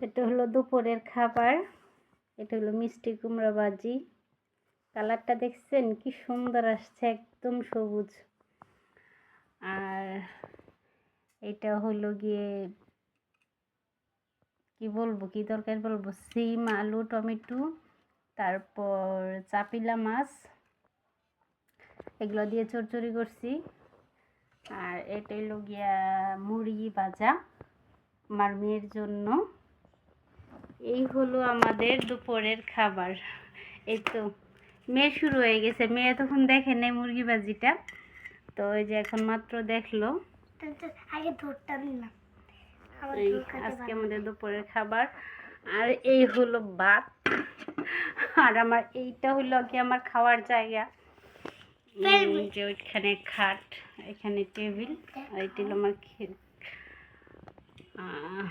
এটা হলো দুপুরের খাবার। এটা হলো মিষ্টি কুমড়া ভাজি। কালারটা দেখছেন কি সুন্দর আসছে, একদম সবুজ। আর এটা হলো গিয়ে কি বলবো, কি তরকারি বলবো, সিম আলু টমেটো, তারপর চাপিলা মাছ, এগুলো দিয়ে চচ্চড়ি করছি। আর এটা হলো গিয়া মুরগি ভাজা আমার মেয়ের জন্য। এই হলো আমাদের দুপুরের খাবার। এই তো মেয়ে শুরু হয়ে গেছে, মেয়ে তখন দেখে নেই মুরগি ভাজিটা, তো ওই যে এখন মাত্র দেখলো। আগে ধরটা নিলাম। আজকে আমাদের দুপুরের খাবার। আর এই হলো ভাত। আর আমার এইটা হলো কি আমার খাওয়ার জায়গা, যে ওইখানে খাট, এখানে টেবিল, আর এটা হলো আমার